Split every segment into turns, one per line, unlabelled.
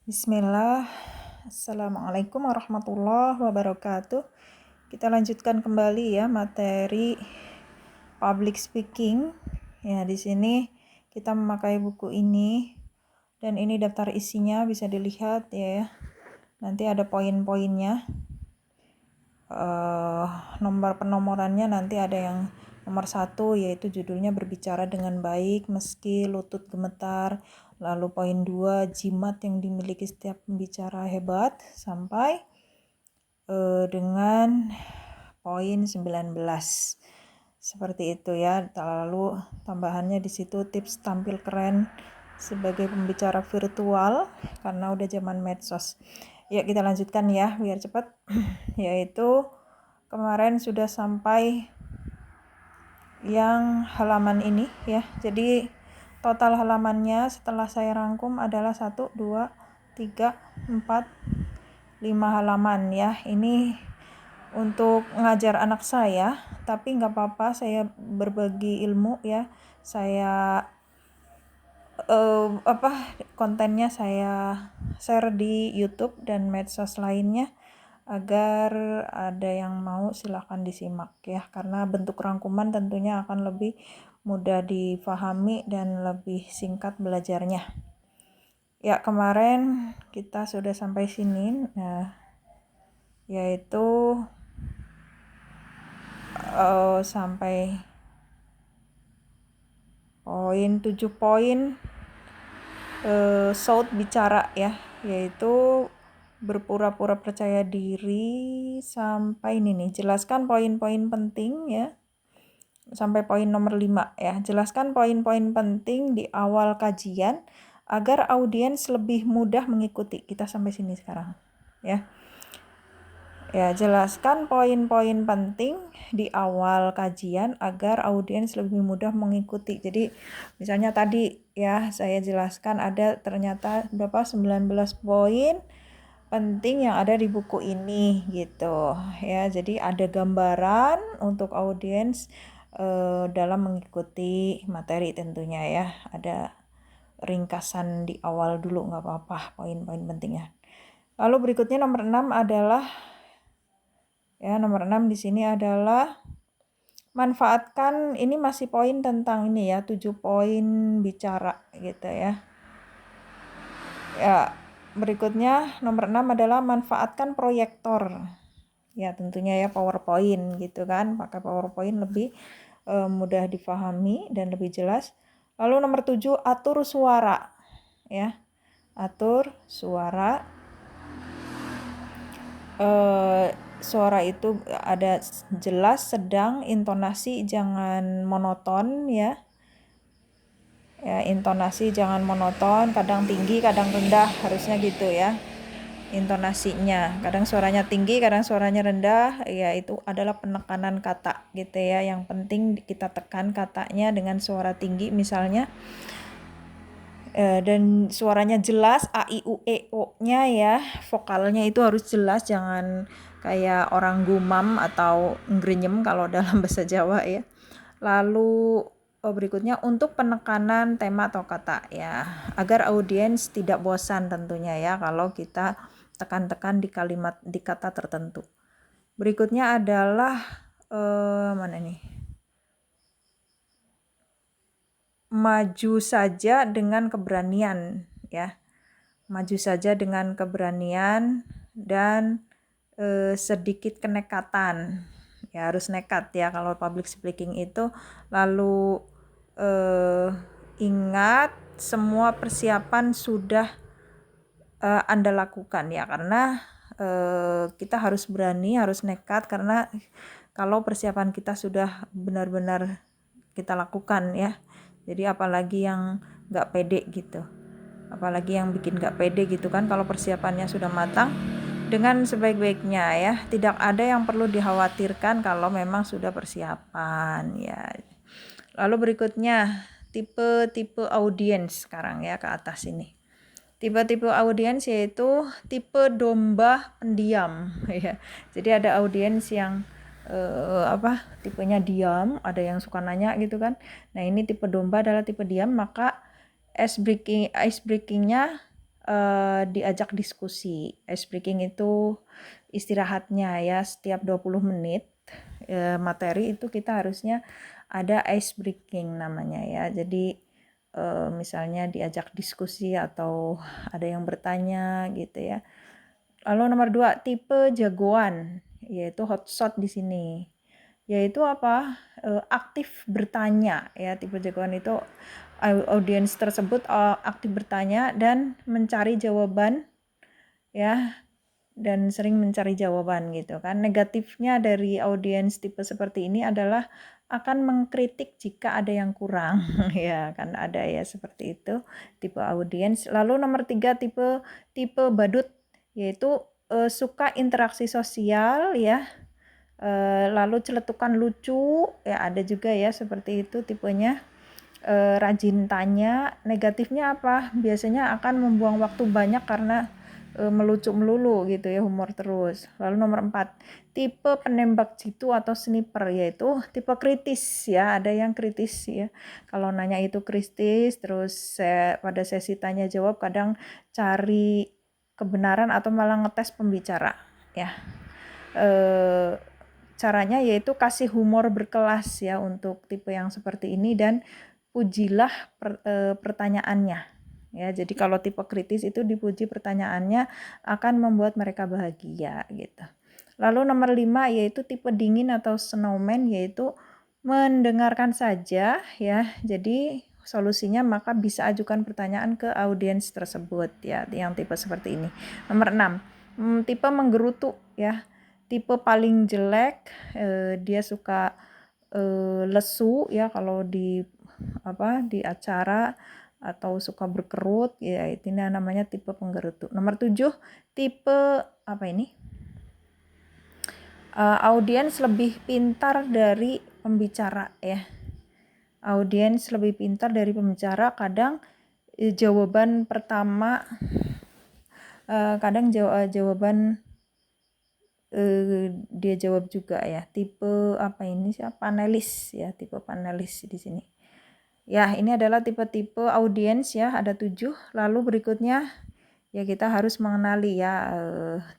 Bismillah, Assalamualaikum warahmatullahi wabarakatuh. Kita lanjutkan kembali ya materi public speaking. Ya, di sini kita memakai buku ini dan ini daftar isinya bisa dilihat ya. Nanti ada poin-poinnya. Nomor penomorannya nanti ada yang nomor 1 yaitu judulnya berbicara dengan baik meski lutut gemetar. Lalu poin 2 jimat yang dimiliki setiap pembicara hebat sampai dengan poin 19. Seperti itu ya. Lalu tambahannya di situ tips tampil keren sebagai pembicara virtual karena udah zaman medsos. Ya, kita lanjutkan ya biar cepat. Yaitu kemarin sudah sampai yang halaman ini ya. Jadi total halamannya setelah saya rangkum adalah 1, 2, 3, 4, 5 halaman ya. Ini untuk ngajar anak saya, tapi nggak apa-apa, saya berbagi ilmu ya. Saya kontennya saya share di YouTube dan medsos lainnya agar ada yang mau silahkan disimak ya, karena bentuk rangkuman tentunya akan lebih mudah difahami dan lebih singkat belajarnya. Ya, kemarin kita sudah sampai sini, yaitu sampai poin 7 poin shout bicara ya, yaitu berpura-pura percaya diri sampai ini nih, jelaskan poin-poin penting ya, sampai poin nomor 5 ya. Jelaskan poin-poin penting di awal kajian agar audiens lebih mudah mengikuti. Kita sampai sini sekarang ya. Ya, jelaskan poin-poin penting di awal kajian agar audiens lebih mudah mengikuti. Jadi misalnya tadi ya saya jelaskan ada ternyata 19 poin penting yang ada di buku ini gitu ya. Jadi ada gambaran untuk audiens dalam mengikuti materi tentunya ya. Ada ringkasan di awal dulu, nggak apa-apa, poin-poin pentingnya. Lalu berikutnya nomor 6 adalah ya, nomor 6 di sini adalah manfaatkan, ini masih poin tentang ini ya, 7 poin bicara gitu ya. Ya, berikutnya nomor 6 adalah manfaatkan proyektor. Ya, tentunya ya PowerPoint gitu kan. Pakai PowerPoint lebih mudah difahami dan lebih jelas. Lalu nomor 7 atur suara ya. Atur suara. Suara itu ada jelas, sedang, intonasi jangan monoton ya. Ya, intonasi jangan monoton, kadang tinggi, kadang rendah, harusnya gitu ya. Intonasinya, kadang suaranya tinggi, kadang suaranya rendah, ya itu adalah penekanan kata gitu ya. Yang penting kita tekan katanya dengan suara tinggi misalnya. Dan suaranya jelas, a i u e o-nya ya, vokalnya itu harus jelas, jangan kayak orang gumam atau ngrenyem kalau dalam bahasa Jawa ya. Lalu berikutnya untuk penekanan tema atau kata ya, agar audiens tidak bosan tentunya ya kalau kita tekan-tekan di kalimat, di kata tertentu. Berikutnya adalah mana nih? Maju saja dengan keberanian ya. Maju saja dengan keberanian dan sedikit kenekatan. Ya, harus nekat ya kalau public speaking itu. Lalu ingat semua persiapan sudah Anda lakukan ya, karena kita harus berani, harus nekat, karena kalau persiapan kita sudah benar-benar kita lakukan ya. Jadi apalagi yang nggak pede gitu, apalagi yang bikin nggak pede gitu kan, kalau persiapannya sudah matang dengan sebaik-baiknya ya. Tidak ada yang perlu dikhawatirkan kalau memang sudah persiapan ya. Lalu berikutnya tipe-tipe audiens sekarang ya, ke atas ini. Tipe-tipe audiens yaitu tipe domba pendiam ya. Jadi ada audiens yang tipenya diam, ada yang suka nanya gitu kan. Nah, ini tipe domba adalah tipe diam, maka ice breakingnya diajak diskusi. Ice breaking itu istirahatnya ya setiap 20 menit materi itu kita harusnya ada ice breaking namanya ya. Jadi misalnya diajak diskusi atau ada yang bertanya gitu ya. Lalu nomor 2, tipe jagoan, yaitu hotshot di sini. Yaitu apa? Aktif bertanya ya. Tipe jagoan itu audiens tersebut aktif bertanya dan mencari jawaban ya, dan sering mencari jawaban gitu kan. Negatifnya dari audiens tipe seperti ini adalah akan mengkritik jika ada yang kurang ya, kan ada ya seperti itu tipe audiens. Lalu nomor 3, tipe badut, yaitu suka interaksi sosial ya. Lalu celetukan lucu ya, ada juga ya seperti itu tipenya. Rajin tanya. Negatifnya apa? Biasanya akan membuang waktu banyak karena melucu melulu gitu ya, humor terus. Lalu nomor 4, tipe penembak jitu atau sniper, yaitu tipe kritis ya. Ada yang kritis ya. Kalau nanya itu kritis, terus pada sesi tanya jawab kadang cari kebenaran atau malah ngetes pembicara ya. Caranya yaitu kasih humor berkelas ya untuk tipe yang seperti ini, dan pujilah pertanyaannya ya. Jadi kalau tipe kritis itu dipuji pertanyaannya akan membuat mereka bahagia gitu. Lalu nomor 5 yaitu tipe dingin atau snowman, yaitu mendengarkan saja ya. Jadi solusinya maka bisa ajukan pertanyaan ke audiens tersebut ya, yang tipe seperti ini. Nomor 6, tipe menggerutu ya. Tipe paling jelek dia suka lesu ya kalau di acara, atau suka berkerut ya, itu namanya tipe penggerutu. Nomor 7, tipe audiens lebih pintar dari pembicara ya. Audiens lebih pintar dari pembicara, kadang jawaban pertama kadang jawaban dia jawab juga ya. Tipe panelis ya, tipe panelis di sini. Ya, ini adalah tipe-tipe audiens ya, ada 7. Lalu berikutnya ya kita harus mengenali ya,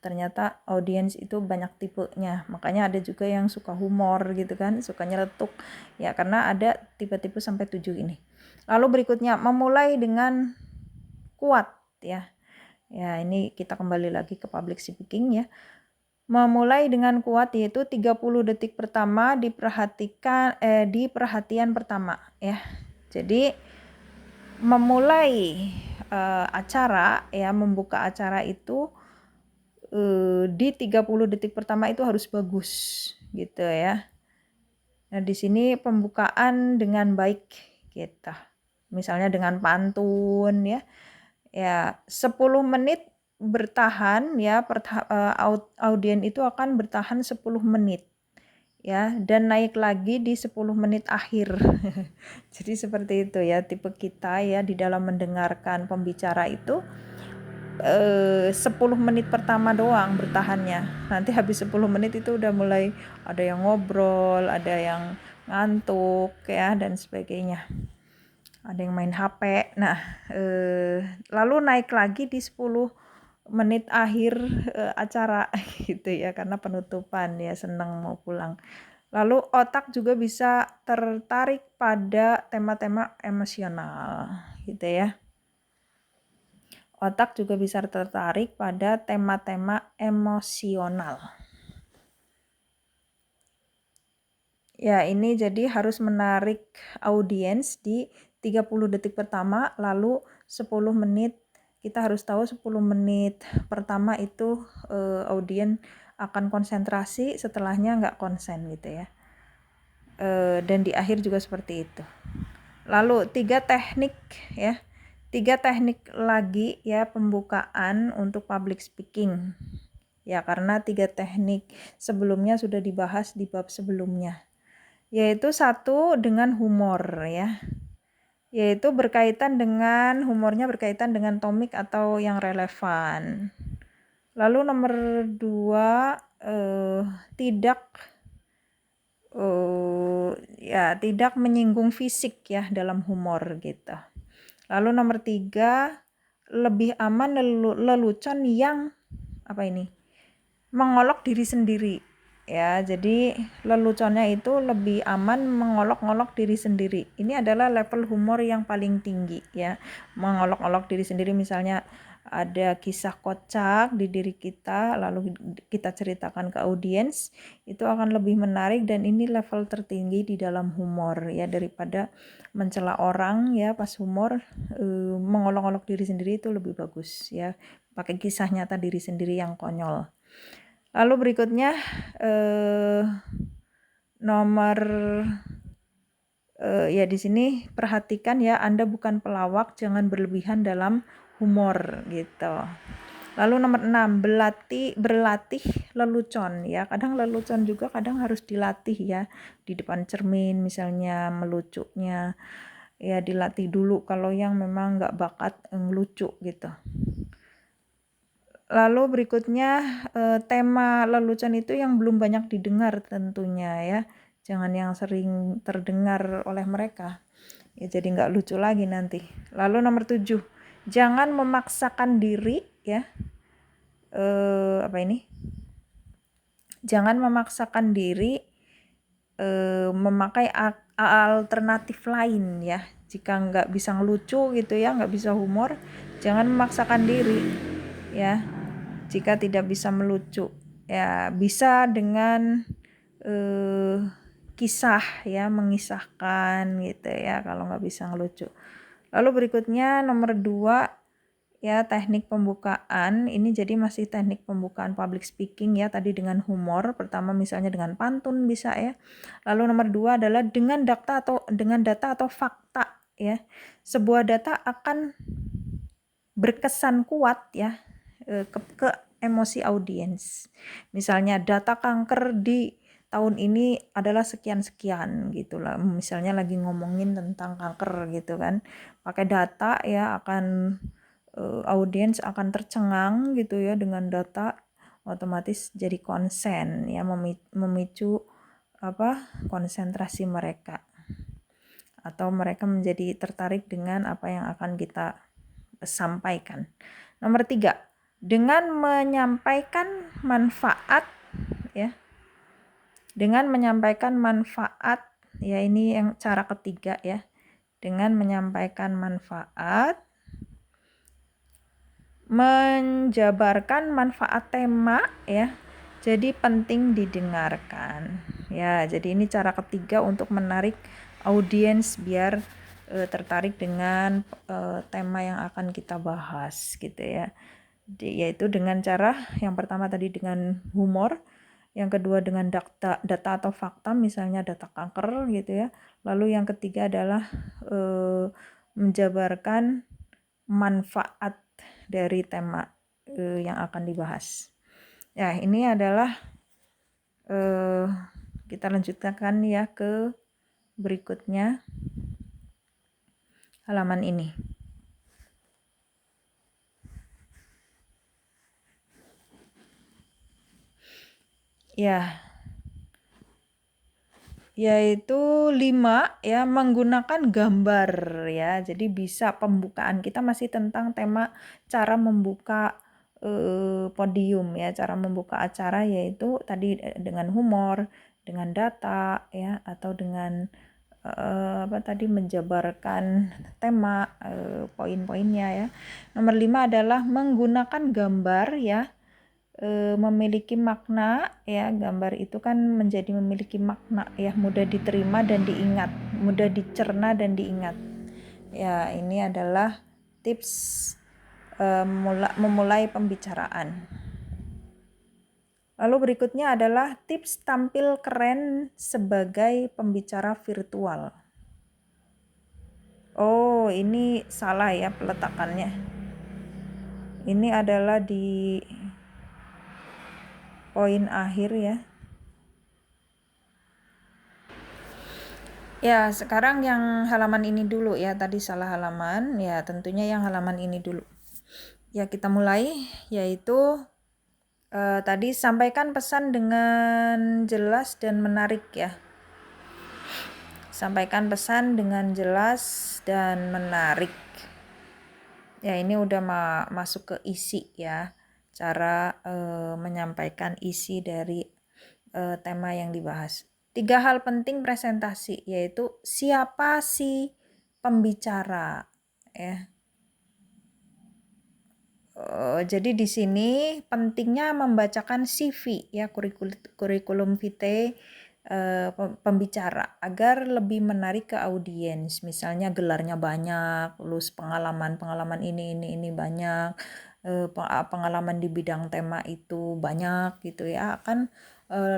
ternyata audiens itu banyak tipenya. Makanya ada juga yang suka humor gitu kan, suka nyeletuk ya, karena ada tipe-tipe sampai 7 ini. Lalu berikutnya memulai dengan kuat ya. Ya, ini kita kembali lagi ke public speaking ya. Memulai dengan kuat yaitu 30 detik pertama di perhatian pertama ya. Jadi memulai acara ya, membuka acara itu di 30 detik pertama itu harus bagus gitu ya. Nah, di sini pembukaan dengan baik gitu. Misalnya dengan pantun ya. Ya, 10 menit bertahan ya, audien itu akan bertahan 10 menit ya, dan naik lagi di 10 menit akhir. Jadi seperti itu ya tipe kita ya, di dalam mendengarkan pembicara itu 10 menit pertama doang bertahannya. Nanti habis 10 menit itu udah mulai ada yang ngobrol, ada yang ngantuk ya, dan sebagainya. Ada yang main HP. Nah, lalu naik lagi di 10 menit akhir acara gitu ya, karena penutupan ya, senang mau pulang. Lalu otak juga bisa tertarik pada tema-tema emosional gitu ya. Otak juga bisa tertarik pada tema-tema emosional. Ya, ini jadi harus menarik audiens di 30 detik pertama, lalu 10 menit. Kita harus tahu 10 menit pertama itu audiens akan konsentrasi, setelahnya nggak konsen gitu ya. Dan di akhir juga seperti itu. Lalu 3 teknik ya. 3 teknik lagi ya pembukaan untuk public speaking. Ya, karena 3 teknik sebelumnya sudah dibahas di bab sebelumnya. Yaitu 1 dengan humor ya. Yaitu humornya berkaitan dengan topik atau yang relevan. Lalu nomor 2 tidak menyinggung fisik ya dalam humor gitu. Lalu nomor 3 lebih aman lelucon yang mengolok diri sendiri ya. Jadi leluconnya itu lebih aman mengolok-olok diri sendiri. Ini adalah level humor yang paling tinggi ya. Mengolok-olok diri sendiri, misalnya ada kisah kocak di diri kita lalu kita ceritakan ke audiens, itu akan lebih menarik dan ini level tertinggi di dalam humor ya, daripada mencela orang ya pas humor. Mengolok-olok diri sendiri itu lebih bagus ya, pakai kisah nyata diri sendiri yang konyol. Lalu berikutnya nomor ya di sini perhatikan ya, Anda bukan pelawak, jangan berlebihan dalam humor gitu. Lalu nomor 6, berlatih lelucon ya. Kadang lelucon juga kadang harus dilatih ya. Di depan cermin misalnya melucunya ya, dilatih dulu kalau yang memang nggak bakat ngelucu gitu. Lalu berikutnya tema lelucon itu yang belum banyak didengar tentunya ya. Jangan yang sering terdengar oleh mereka. Ya jadi nggak lucu lagi nanti. Lalu nomor 7, jangan memaksakan diri ya. Jangan memaksakan diri memakai alternatif lain ya. Jika nggak bisa ngelucu gitu ya, nggak bisa humor, jangan memaksakan diri ya. Jika tidak bisa melucu ya, bisa dengan kisah ya, mengisahkan gitu ya kalau nggak bisa ngelucu. Lalu berikutnya nomor 2 ya, teknik pembukaan. Ini jadi masih teknik pembukaan public speaking ya, tadi dengan humor. Pertama misalnya dengan pantun bisa ya. Lalu nomor 2 adalah dengan data atau fakta ya. Sebuah data akan berkesan kuat ya ke emosi audiens. Misalnya data kanker di tahun ini adalah sekian-sekian gitu lah. Misalnya lagi ngomongin tentang kanker gitu kan. Pakai data ya, akan audiens akan tercengang gitu ya dengan data, otomatis jadi konsen ya, memicu konsentrasi mereka, atau mereka menjadi tertarik dengan apa yang akan kita sampaikan. Nomor 3, dengan menyampaikan manfaat ya. Dengan menyampaikan manfaat ya, ini yang cara ketiga ya. Dengan menyampaikan manfaat, menjabarkan manfaat tema ya. Jadi penting didengarkan. Ya, jadi ini cara ketiga untuk menarik audiens biar tertarik dengan tema yang akan kita bahas gitu ya. Yaitu dengan cara yang pertama tadi dengan humor, yang kedua dengan data atau fakta, misalnya data kanker gitu ya. Lalu yang ketiga adalah menjabarkan manfaat dari tema yang akan dibahas. Ya, ini adalah kita lanjutkan ya ke berikutnya, halaman ini. Ya, yaitu 5 ya, menggunakan gambar ya. Jadi bisa pembukaan kita masih tentang tema cara membuka podium ya, cara membuka acara, yaitu tadi dengan humor, dengan data ya, atau dengan menjabarkan tema, poin-poinnya ya. Nomor 5 adalah menggunakan gambar ya, memiliki makna ya. Gambar itu kan menjadi memiliki makna ya, mudah diterima dan diingat, mudah dicerna dan diingat ya. Ini adalah tips memulai pembicaraan. Lalu berikutnya adalah tips tampil keren sebagai pembicara virtual. Oh, ini salah ya peletakannya. Ini adalah di poin akhir ya. Ya, sekarang yang halaman ini dulu ya. Tadi salah halaman. Ya, tentunya yang halaman ini dulu. Ya, kita mulai, yaitu tadi sampaikan pesan dengan jelas dan menarik ya. Sampaikan pesan dengan jelas dan menarik. Ya, ini udah masuk ke isi ya, cara menyampaikan isi dari tema yang dibahas. 3 hal penting presentasi, yaitu siapa si pembicara ya. Jadi di sini pentingnya membacakan CV ya, kurikulum vitae pembicara agar lebih menarik ke audiens. Misalnya gelarnya banyak, lulus pengalaman ini banyak, pengalaman di bidang tema itu banyak gitu ya, akan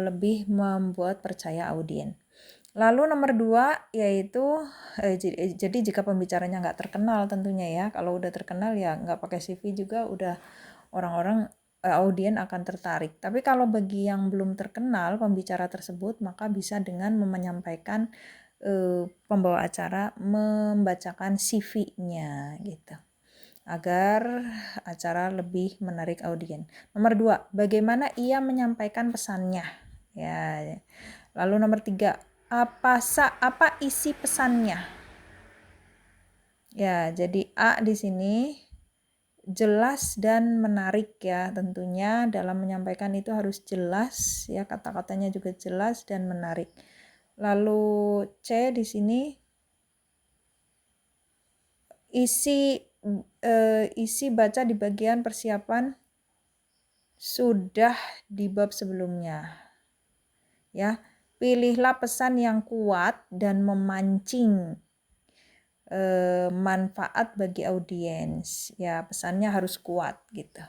lebih membuat percaya audiens. Lalu nomor 2 yaitu jadi jika pembicaranya nggak terkenal tentunya ya, kalau udah terkenal ya nggak pakai CV juga udah orang-orang audien akan tertarik. Tapi kalau bagi yang belum terkenal pembicara tersebut, maka bisa dengan menyampaikan pembawa acara membacakan CV-nya gitu, agar acara lebih menarik audien. Nomor 2, bagaimana ia menyampaikan pesannya ya. Lalu nomor 3, apa isi pesannya? Ya, jadi A di sini jelas dan menarik ya. Tentunya dalam menyampaikan itu harus jelas ya, kata-katanya juga jelas dan menarik. Lalu C di sini isi baca di bagian persiapan sudah di bab sebelumnya. Ya, pilihlah pesan yang kuat dan memancing manfaat bagi audiens. Ya, pesannya harus kuat gitu.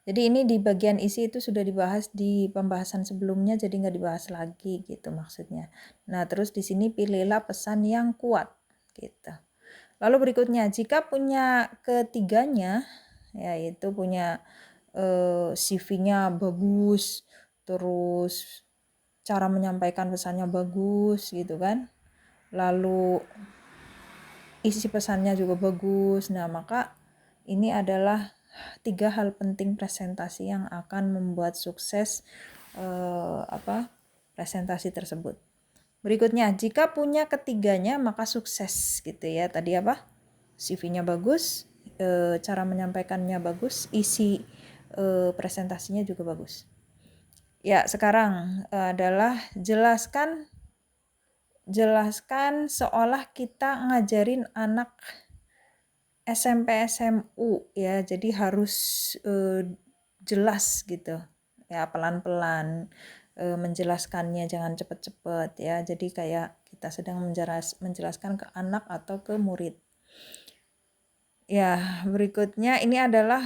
Jadi ini di bagian isi itu sudah dibahas di pembahasan sebelumnya, jadi nggak dibahas lagi gitu maksudnya. Nah, terus di sini pilihlah pesan yang kuat gitu. Lalu berikutnya, jika punya ketiganya, yaitu punya CV-nya bagus, terus cara menyampaikan pesannya bagus gitu kan, lalu isi pesannya juga bagus. Nah, maka ini adalah 3 hal penting presentasi yang akan membuat sukses presentasi tersebut. Berikutnya, jika punya ketiganya maka sukses gitu ya. Tadi apa? CV-nya bagus, cara menyampaikannya bagus, isi presentasinya juga bagus. Ya, sekarang adalah jelaskan seolah kita ngajarin anak SMP SMU ya, jadi harus jelas gitu ya, pelan-pelan menjelaskannya, jangan cepet-cepet ya, jadi kayak kita sedang menjelaskan ke anak atau ke murid. Ya, berikutnya ini adalah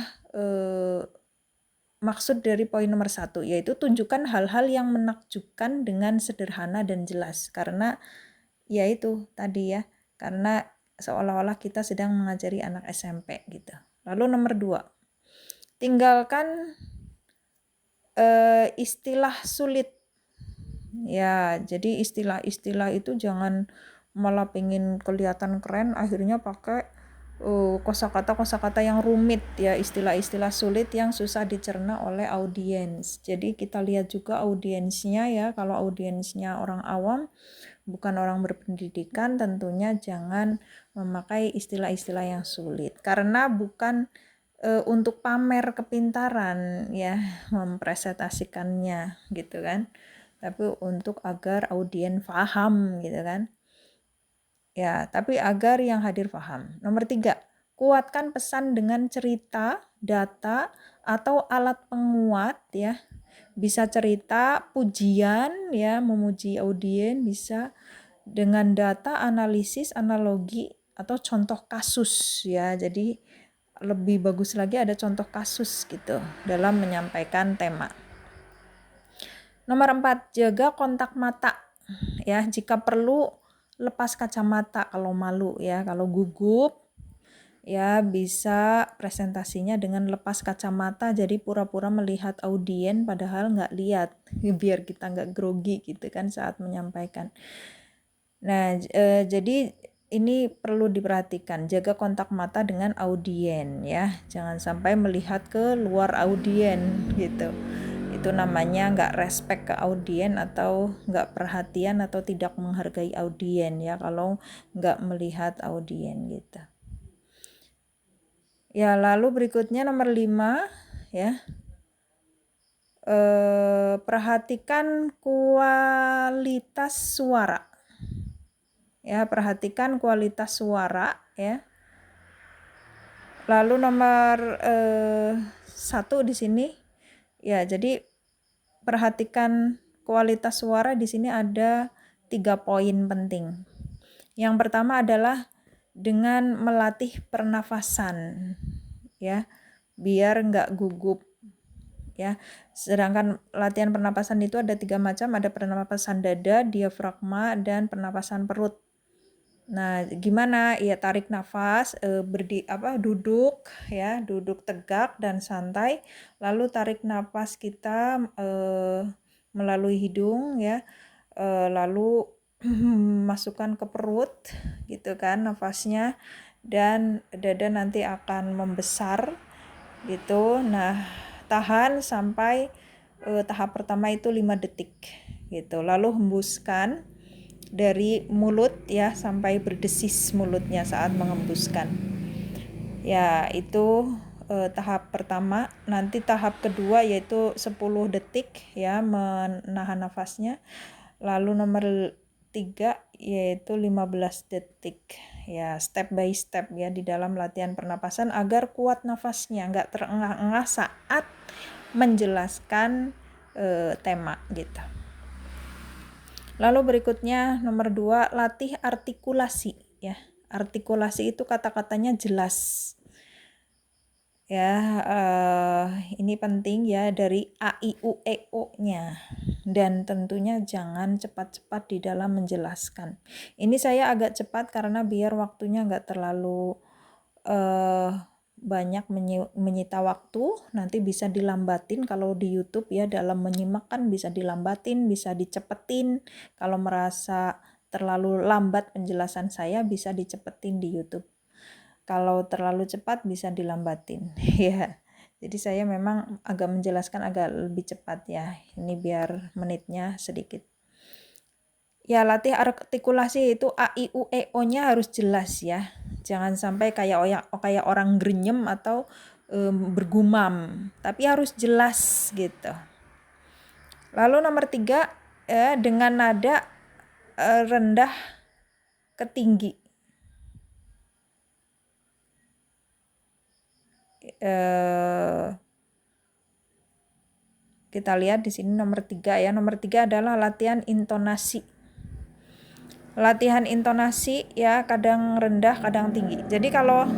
maksud dari poin nomor 1, yaitu tunjukkan hal-hal yang menakjubkan dengan sederhana dan jelas, karena yaitu tadi ya, karena seolah-olah kita sedang mengajari anak SMP gitu. Lalu nomor 2, tinggalkan istilah sulit. Ya, jadi istilah-istilah itu jangan malah pengen kelihatan keren akhirnya pakai kosakata yang rumit ya, istilah-istilah sulit yang susah dicerna oleh audiens. Jadi kita lihat juga audiensnya ya, kalau audiensnya orang awam bukan orang berpendidikan, tentunya jangan memakai istilah-istilah yang sulit, karena bukan untuk pamer kepintaran ya, mempresentasikannya gitu kan, tapi untuk agar audien paham gitu kan ya, tapi agar yang hadir paham. Nomor 3, kuatkan pesan dengan cerita, data, atau alat penguat ya. Bisa cerita, pujian ya, memuji audien, bisa dengan data, analisis, analogi, atau contoh kasus ya. Jadi lebih bagus lagi ada contoh kasus gitu dalam menyampaikan tema. Nomor 4, jaga kontak mata ya. Jika perlu lepas kacamata kalau malu ya, kalau gugup ya bisa presentasinya dengan lepas kacamata, jadi pura-pura melihat audien padahal nggak lihat biar kita nggak grogi gitu kan saat menyampaikan. Nah, jadi ini perlu diperhatikan, jaga kontak mata dengan audien ya, jangan sampai melihat ke luar audien gitu. Itu namanya nggak respect ke audien atau nggak perhatian atau tidak menghargai audien ya, kalau nggak melihat audien gitu. Ya, lalu berikutnya nomor 5 ya. Perhatikan kualitas suara. Ya, perhatikan kualitas suara ya. Lalu nomor 1 di sini ya, jadi perhatikan kualitas suara di sini ada 3 poin penting. Yang pertama adalah dengan melatih pernafasan ya, biar nggak gugup ya. Sedangkan latihan pernapasan itu ada 3 macam, ada pernapasan dada, diafragma, dan pernapasan perut. Nah, gimana? Ya, tarik nafas, duduk ya, duduk tegak dan santai. Lalu tarik nafas kita melalui hidung ya. Lalu masukkan ke perut gitu kan nafasnya, dan dada nanti akan membesar gitu. Nah, tahan sampai tahap pertama itu 5 detik gitu. Lalu hembuskan dari mulut ya sampai berdesis mulutnya saat mengembuskan. Ya, itu tahap pertama. Nanti tahap kedua yaitu 10 detik ya menahan nafasnya. Lalu nomor 3 yaitu 15 detik. Ya, step by step ya di dalam latihan pernapasan agar kuat nafasnya, nggak terengah-engah saat menjelaskan tema gitu. Lalu berikutnya nomor 2, latih artikulasi ya. Artikulasi itu kata-katanya jelas. Ya, ini penting ya, dari A, I, U, E, O-nya. Dan tentunya jangan cepat-cepat di dalam menjelaskan. Ini saya agak cepat karena biar waktunya nggak terlalu banyak menyita waktu. Nanti bisa dilambatin kalau di YouTube ya, dalam menyimak kan bisa dilambatin, bisa dicepetin. Kalau merasa terlalu lambat penjelasan saya bisa dicepetin di YouTube. Kalau terlalu cepat bisa dilambatin ya. Jadi saya memang agak menjelaskan agak lebih cepat ya. Ini biar menitnya sedikit. Ya, latih artikulasi itu A, I, U, E, O-nya harus jelas ya. Jangan sampai kayak orang grenyem atau bergumam, tapi harus jelas gitu. Lalu nomor 3, dengan nada rendah ke tinggi. Kita lihat di sini nomor 3 ya. Nomor 3 adalah latihan intonasi. Latihan intonasi ya, kadang rendah, kadang tinggi. Jadi kalau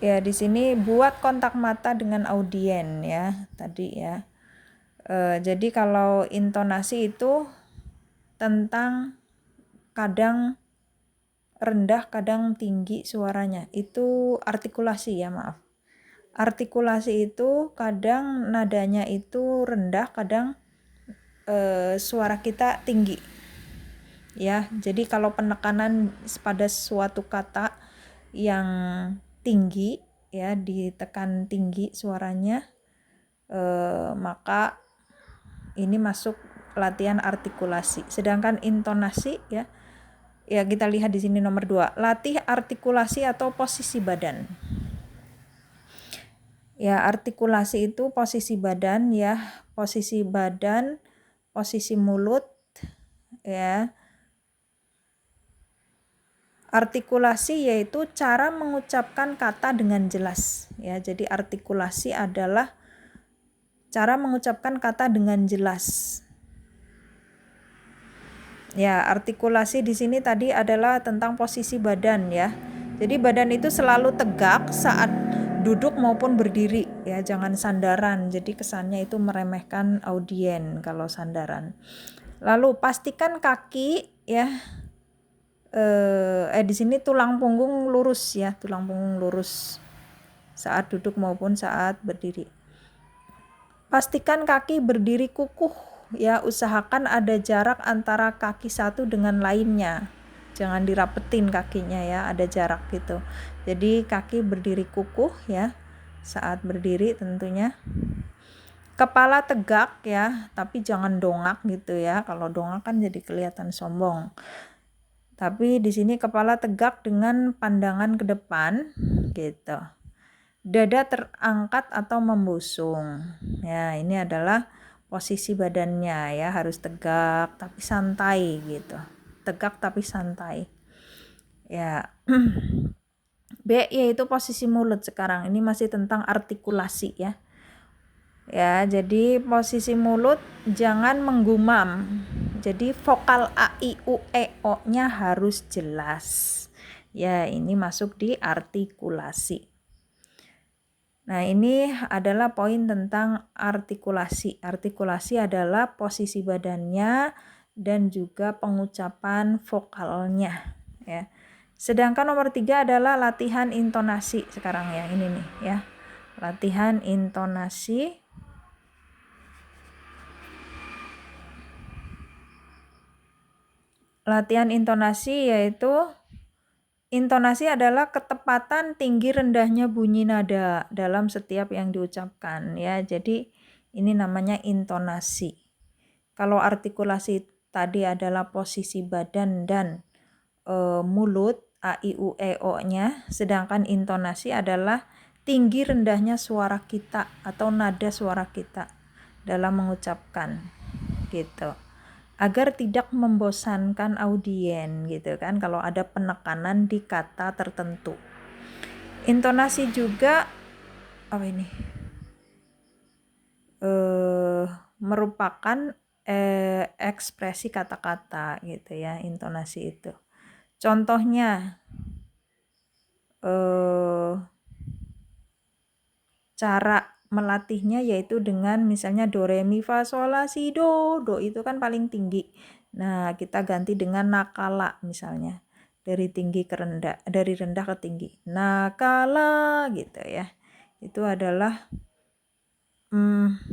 ya di sini buat kontak mata dengan audien ya tadi ya. Jadi kalau intonasi itu tentang kadang rendah, kadang tinggi suaranya. Itu artikulasi ya, maaf. Artikulasi itu kadang nadanya itu rendah, kadang suara kita tinggi. Ya, jadi kalau penekanan pada suatu kata yang tinggi ya, ditekan tinggi suaranya, maka ini masuk latihan artikulasi. Sedangkan intonasi ya kita lihat di sini nomor 2, latih artikulasi atau posisi badan. Ya, artikulasi itu posisi badan ya, posisi badan, posisi mulut ya. Artikulasi yaitu cara mengucapkan kata dengan jelas ya. Jadi artikulasi adalah cara mengucapkan kata dengan jelas. Ya, artikulasi di sini tadi adalah tentang posisi badan ya. Jadi badan itu selalu tegak saat duduk maupun berdiri ya, jangan sandaran. Jadi kesannya itu meremehkan audien kalau sandaran. Lalu pastikan kaki ya di sini tulang punggung lurus ya, tulang punggung lurus saat duduk maupun saat berdiri. Pastikan kaki berdiri kukuh ya, usahakan ada jarak antara kaki satu dengan lainnya. Jangan dirapetin kakinya ya, ada jarak gitu. Jadi kaki berdiri kukuh ya saat berdiri tentunya. Kepala tegak ya, tapi jangan dongak gitu ya. Kalau dongak kan jadi kelihatan sombong. Tapi di sini kepala tegak dengan pandangan ke depan gitu. Dada terangkat atau membusung. Ya, ini adalah posisi badannya ya, harus tegak tapi santai gitu. Tegak tapi santai. Ya. B yaitu posisi mulut sekarang. Ini masih tentang artikulasi ya. Ya, jadi posisi mulut jangan menggumam. Jadi vokal A, I, U, E, O-nya harus jelas. Ya, ini masuk di artikulasi. Nah, ini adalah poin tentang artikulasi. Artikulasi adalah posisi badannya dan juga pengucapan vokalnya ya. Sedangkan nomor 3 adalah latihan intonasi sekarang ya, ini nih ya. Latihan intonasi. Latihan intonasi yaitu intonasi adalah ketepatan tinggi rendahnya bunyi nada dalam setiap yang diucapkan ya. Jadi ini namanya intonasi. Kalau artikulasi tadi adalah posisi badan dan mulut A, I, U, E, O-nya, sedangkan intonasi adalah tinggi rendahnya suara kita atau nada suara kita dalam mengucapkan gitu. Agar tidak membosankan audien gitu kan kalau ada penekanan di kata tertentu. Intonasi juga apa ini? Merupakan ekspresi kata-kata gitu ya, intonasi itu. Contohnya cara melatihnya yaitu dengan misalnya do re mi fa sol la si do itu kan paling tinggi. Nah, kita ganti dengan nakala misalnya. Dari tinggi ke rendah, dari rendah ke tinggi. Nakala gitu ya. Itu adalah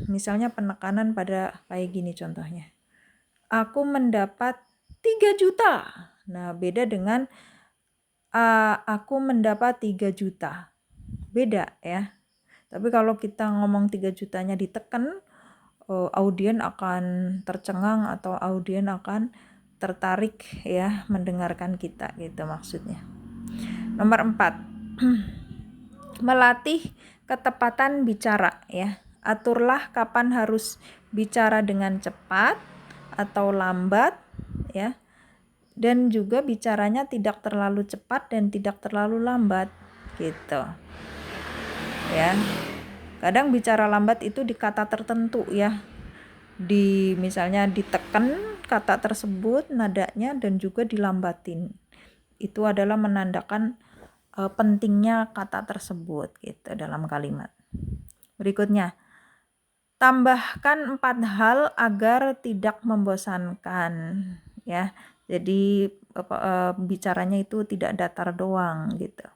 misalnya penekanan pada kayak gini contohnya. Aku mendapat 3 juta. Nah, beda dengan aku mendapat 3 juta. Beda ya. Tapi kalau kita ngomong 3 jutanya ditekan, audien akan tercengang atau audien akan tertarik ya mendengarkan kita gitu maksudnya. Nomor 4. Melatih ketepatan bicara ya. Aturlah kapan harus bicara dengan cepat atau lambat ya. Dan juga bicaranya tidak terlalu cepat dan tidak terlalu lambat gitu. Ya. Kadang bicara lambat itu di kata tertentu ya. Misalnya ditekan kata tersebut nadanya dan juga dilambatin. Itu adalah menandakan pentingnya kata tersebut gitu dalam kalimat. Berikutnya, tambahkan 4 hal agar tidak membosankan ya. Jadi bicaranya itu tidak datar doang gitu.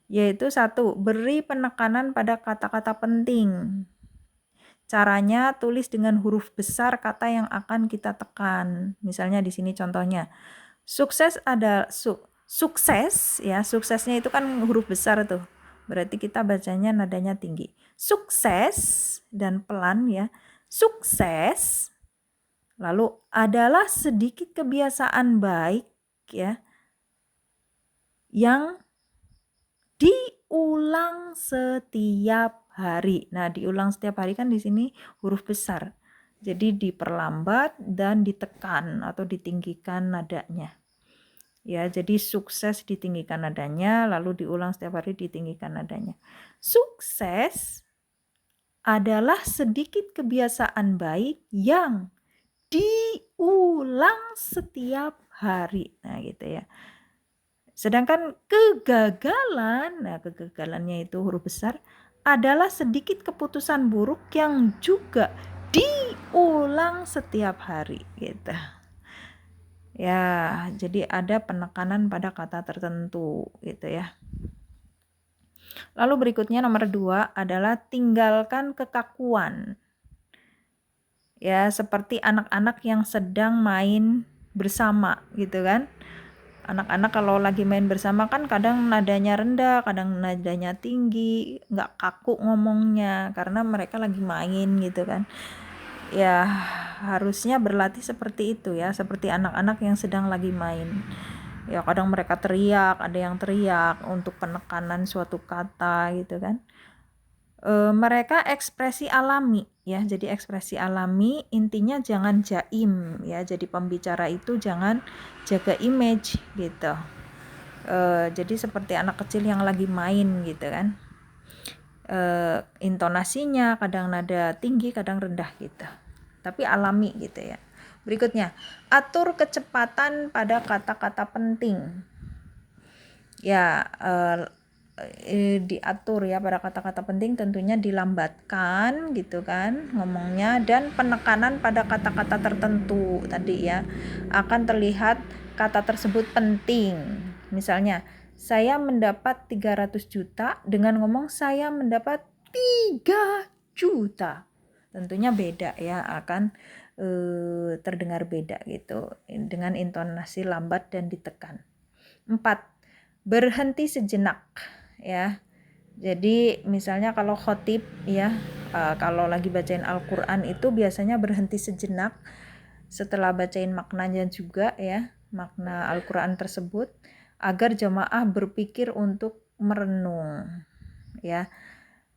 Yaitu 1, beri penekanan pada kata-kata penting. Caranya tulis dengan huruf besar kata yang akan kita tekan. Misalnya di sini contohnya. Sukses ada sukses ya, suksesnya itu kan huruf besar tuh. Berarti kita bacanya nadanya tinggi. Sukses dan pelan ya. Sukses. Lalu adalah sedikit kebiasaan baik ya yang diulang setiap hari. Nah, diulang setiap hari kan di sini huruf besar. Jadi diperlambat dan ditekan atau ditinggikan nadanya. Ya, jadi sukses ditinggikan nadanya, lalu diulang setiap hari ditinggikan nadanya. Sukses adalah sedikit kebiasaan baik yang diulang setiap hari. Nah, gitu ya. Sedangkan kegagalan, nah kegagalannya itu huruf besar, adalah sedikit keputusan buruk yang juga diulang setiap hari gitu. Ya, jadi ada penekanan pada kata tertentu gitu ya. Lalu berikutnya nomor 2 adalah tinggalkan kekakuan. Ya, seperti anak-anak yang sedang main bersama gitu kan. Anak-anak kalau lagi main bersama kan kadang nadanya rendah, kadang nadanya tinggi, nggak kaku ngomongnya karena mereka lagi main gitu kan. Ya harusnya berlatih seperti itu ya, seperti anak-anak yang sedang lagi main. Ya kadang mereka teriak, ada yang teriak untuk penekanan suatu kata gitu kan. Mereka ekspresi alami ya, jadi ekspresi alami intinya jangan jaim ya, jadi pembicara itu jangan jaga image gitu. Jadi seperti anak kecil yang lagi main gitu kan. Intonasinya kadang nada tinggi, kadang rendah gitu. Tapi alami gitu ya. Berikutnya, atur kecepatan pada kata-kata penting. Ya, diatur ya pada kata-kata penting, tentunya dilambatkan gitu kan ngomongnya, dan penekanan pada kata-kata tertentu tadi ya, akan terlihat kata tersebut penting. Misalnya, saya mendapat 300 juta dengan ngomong saya mendapat 3 juta. Tentunya beda ya, akan terdengar beda gitu dengan intonasi lambat dan ditekan. 4. Berhenti sejenak ya. Jadi misalnya kalau khotib ya, kalau lagi bacain Al-Quran itu biasanya berhenti sejenak setelah bacain maknanya juga ya, makna Al-Quran tersebut, agar jamaah berpikir untuk merenung ya.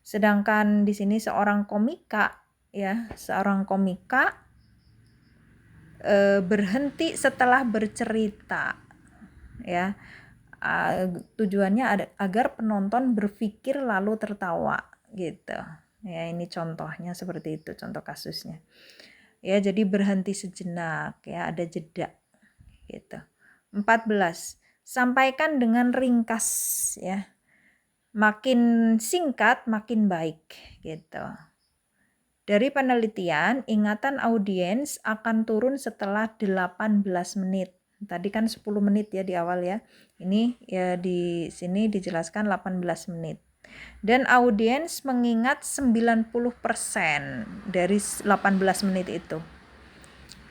Sedangkan di sini seorang komika berhenti setelah bercerita ya. Tujuannya agar penonton berpikir lalu tertawa gitu ya. Ini contohnya seperti itu, contoh kasusnya ya. Jadi berhenti sejenak ya, ada jeda gitu. 14. Sampaikan dengan ringkas ya, makin singkat makin baik gitu. Dari penelitian, ingatan audiens akan turun setelah 18 menit. Tadi kan 10 menit ya di awal ya. Ini ya di sini dijelaskan 18 menit. Dan audiens mengingat 90% dari 18 menit itu.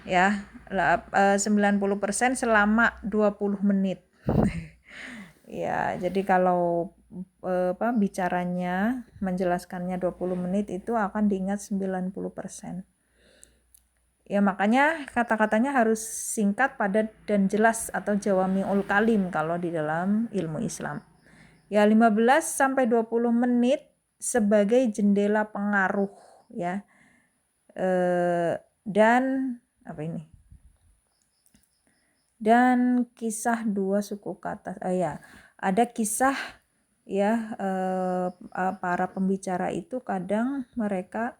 Ya, 90% selama 20 menit. Ya, jadi kalau bicaranya menjelaskannya 20 menit itu akan diingat 90%. Ya makanya kata-katanya harus singkat, padat dan jelas atau jawami'ul kalim kalau di dalam ilmu Islam. Ya 15 sampai 20 menit sebagai jendela pengaruh ya. Dan apa ini? Dan kisah dua suku kata. Ada kisah ya, para pembicara itu kadang mereka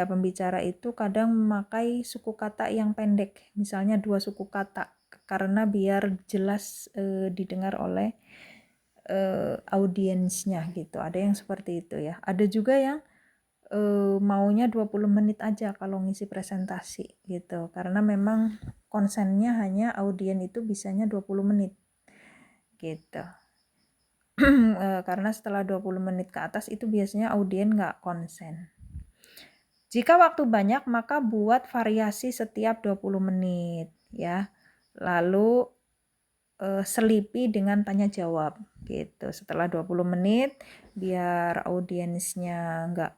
pembicara itu kadang memakai suku kata yang pendek, misalnya 2 suku kata, karena biar jelas didengar oleh audiensnya gitu. Ada yang seperti itu ya. Ada juga yang maunya 20 menit aja kalau ngisi presentasi gitu, karena memang konsennya hanya audien itu bisanya 20 menit gitu. Karena setelah 20 menit ke atas itu biasanya audien nggak konsen. Jika waktu banyak, maka buat variasi setiap 20 menit ya. Lalu selipi dengan tanya jawab gitu. Setelah 20 menit biar audiensnya nggak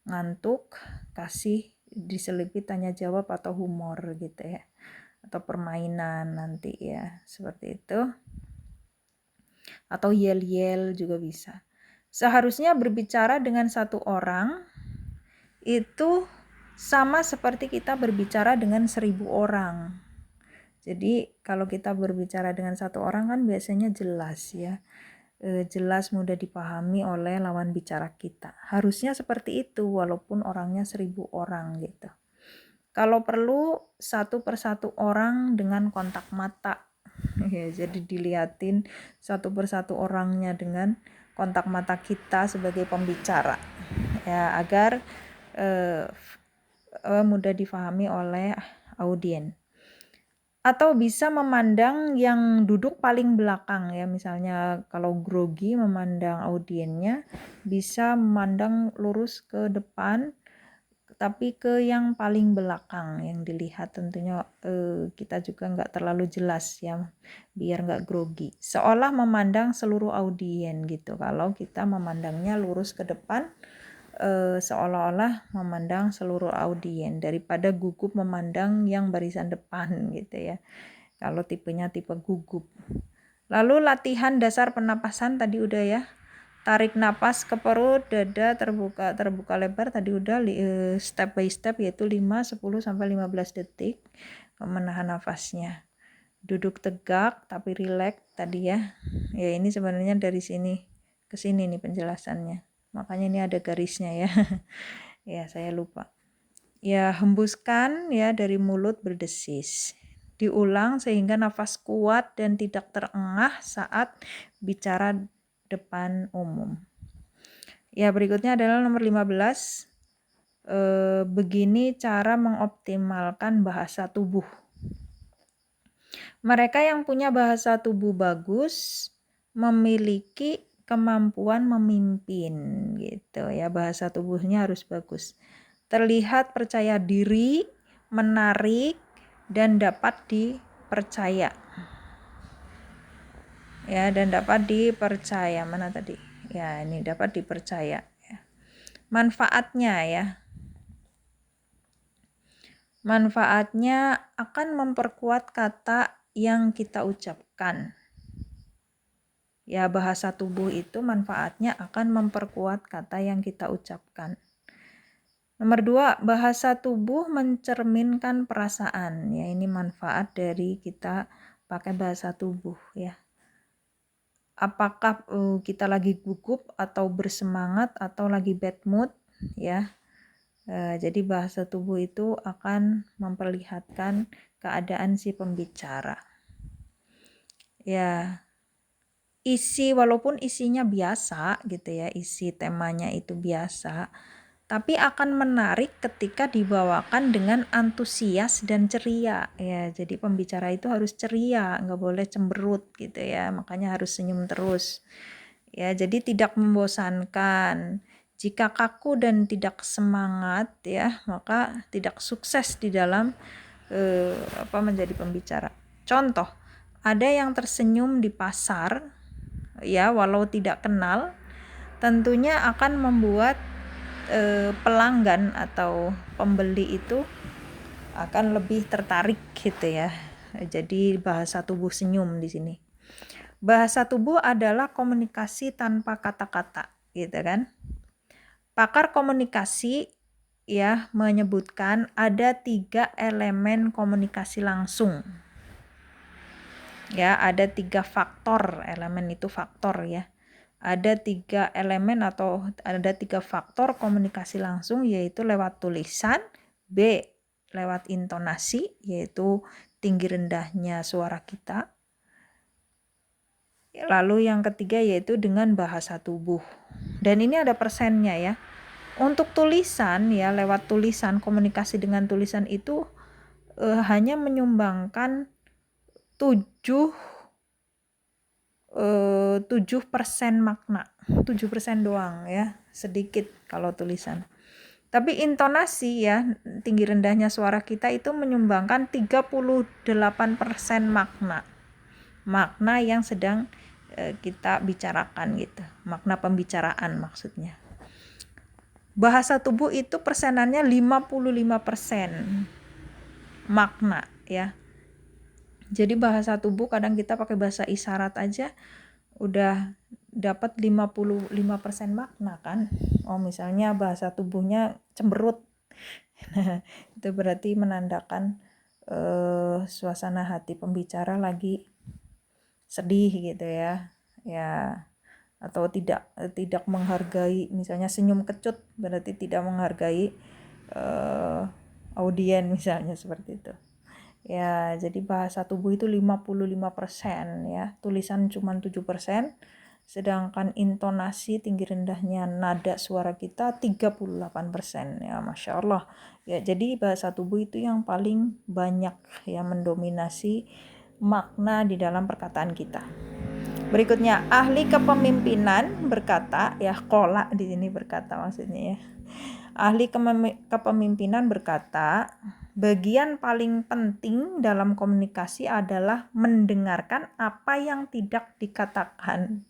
ngantuk, kasih diselipi tanya jawab atau humor gitu ya. Atau permainan nanti ya, seperti itu. Atau yel-yel juga bisa. Seharusnya berbicara dengan satu orang itu sama seperti kita berbicara dengan 1000 orang. Jadi kalau kita berbicara dengan satu orang kan biasanya jelas ya, jelas mudah dipahami oleh lawan bicara kita. Harusnya seperti itu walaupun orangnya 1000 orang gitu. Kalau perlu satu persatu orang dengan kontak mata ya, jadi dilihatin satu persatu orangnya dengan kontak mata kita sebagai pembicara ya, agar mudah difahami oleh audien. Atau bisa memandang yang duduk paling belakang ya, misalnya kalau grogi memandang audiennya, bisa memandang lurus ke depan tapi ke yang paling belakang yang dilihat. Tentunya kita juga nggak terlalu jelas ya, biar nggak grogi, seolah memandang seluruh audien gitu. Kalau kita memandangnya lurus ke depan, seolah-olah memandang seluruh audien daripada gugup memandang yang barisan depan gitu ya. Kalau tipenya tipe gugup. Lalu latihan dasar pernapasan tadi udah ya. Tarik napas ke perut, dada terbuka lebar tadi udah step by step yaitu 5, 10 sampai 15 detik menahan nafasnya. Duduk tegak tapi rileks tadi ya. Ya ini sebenarnya dari sini ke sini nih penjelasannya. Makanya ini ada garisnya ya. Ya saya lupa. Ya hembuskan ya dari mulut berdesis. Diulang sehingga nafas kuat dan tidak terengah saat bicara depan umum. Ya berikutnya adalah nomor 15. Begini cara mengoptimalkan bahasa tubuh. Mereka yang punya bahasa tubuh bagus memiliki kemampuan memimpin gitu ya. Bahasa tubuhnya harus bagus. Terlihat percaya diri, menarik dan dapat dipercaya. Ya, dan dapat dipercaya. Mana tadi? Ya, ini dapat dipercaya ya. Manfaatnya ya. Manfaatnya akan memperkuat kata yang kita ucapkan. Ya, bahasa tubuh itu manfaatnya akan memperkuat kata yang kita ucapkan. Nomor 2, bahasa tubuh mencerminkan perasaan. Ya, ini manfaat dari kita pakai bahasa tubuh ya. Apakah kita lagi gugup atau bersemangat atau lagi bad mood ya. Jadi bahasa tubuh itu akan memperlihatkan keadaan si pembicara. Ya, walaupun isinya biasa gitu ya, isi temanya itu biasa, tapi akan menarik ketika dibawakan dengan antusias dan ceria ya. Jadi pembicara itu harus ceria, nggak boleh cemberut gitu ya, makanya harus senyum terus ya. Jadi tidak membosankan. Jika kaku dan tidak semangat ya, maka tidak sukses di dalam menjadi pembicara. Contoh, ada yang tersenyum di pasar ya, walau tidak kenal, tentunya akan membuat pelanggan atau pembeli itu akan lebih tertarik gitu ya. Jadi bahasa tubuh senyum di sini. Bahasa tubuh adalah komunikasi tanpa kata-kata gitu kan. Pakar komunikasi ya menyebutkan ada 3 elemen komunikasi langsung. Ya, ada 3 faktor, elemen itu faktor ya. Ada 3 elemen atau ada 3 faktor komunikasi langsung, yaitu lewat tulisan, B lewat intonasi yaitu tinggi rendahnya suara kita, lalu yang ketiga yaitu dengan bahasa tubuh. Dan ini ada persennya ya. Untuk tulisan ya, lewat tulisan, komunikasi dengan tulisan itu hanya menyumbangkan 7% makna, 7% doang ya, sedikit kalau tulisan. Tapi intonasi ya, tinggi rendahnya suara kita itu menyumbangkan 38% makna yang sedang kita bicarakan gitu, makna pembicaraan maksudnya. Bahasa tubuh itu persenannya 55% makna ya. Jadi bahasa tubuh kadang kita pakai bahasa isyarat aja udah dapat 55% makna kan. Oh misalnya bahasa tubuhnya cemberut. Nah, itu berarti menandakan suasana hati pembicara lagi sedih gitu ya. Ya, atau tidak menghargai, misalnya senyum kecut berarti tidak menghargai audien misalnya seperti itu. Ya, jadi bahasa tubuh itu 55% ya. Tulisan cuma 7%, sedangkan intonasi tinggi rendahnya nada suara kita 38% ya, Masya Allah. Ya, jadi bahasa tubuh itu yang paling banyak ya mendominasi makna di dalam perkataan kita. Berikutnya, ahli kepemimpinan berkata, ya kola di sini berkata maksudnya ya. Ahli kepemimpinan berkata, bagian paling penting dalam komunikasi adalah mendengarkan apa yang tidak dikatakan.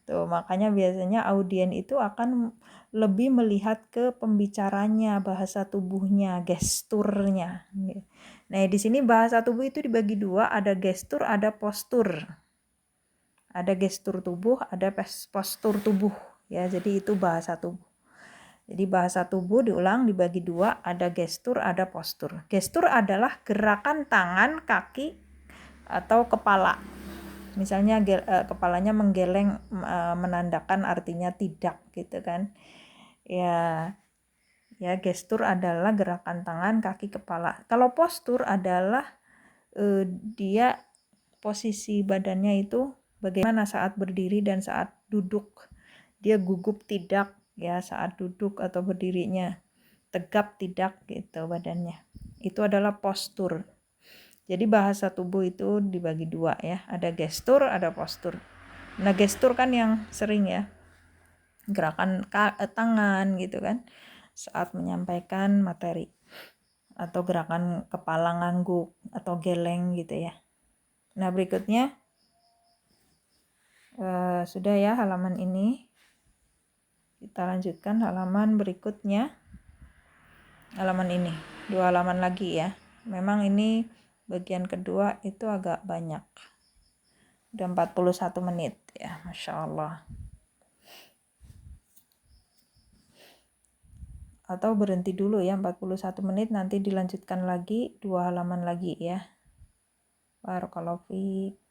Tuh, makanya biasanya audien itu akan lebih melihat ke pembicaranya, bahasa tubuhnya, gesturnya. Nah, di sini bahasa tubuh itu dibagi dua, ada gestur, ada postur. Ada gestur tubuh, ada postur tubuh. Ya, jadi itu bahasa tubuh. Jadi bahasa tubuh diulang dibagi dua, ada gestur, ada postur. Gestur adalah gerakan tangan, kaki, atau kepala. Misalnya kepalanya menggeleng, menandakan artinya tidak gitu kan. Ya gestur adalah gerakan tangan, kaki, kepala. Kalau postur adalah dia posisi badannya itu bagaimana saat berdiri dan saat duduk. Dia gugup tidak ya saat duduk atau berdirinya, tegap tidak gitu badannya. Itu adalah postur. Jadi bahasa tubuh itu dibagi dua ya, ada gestur, ada postur. Nah, gestur kan yang sering ya, gerakan tangan gitu kan saat menyampaikan materi, atau gerakan kepala ngangguk atau geleng gitu ya. Nah, berikutnya sudah ya halaman ini. Kita lanjutkan halaman berikutnya. Halaman ini, 2 halaman lagi ya. Memang ini bagian kedua itu agak banyak. Udah 41 menit ya, Masya Allah. Atau berhenti dulu ya, 41 menit, nanti dilanjutkan lagi 2 halaman lagi ya. Barakallahu fiik.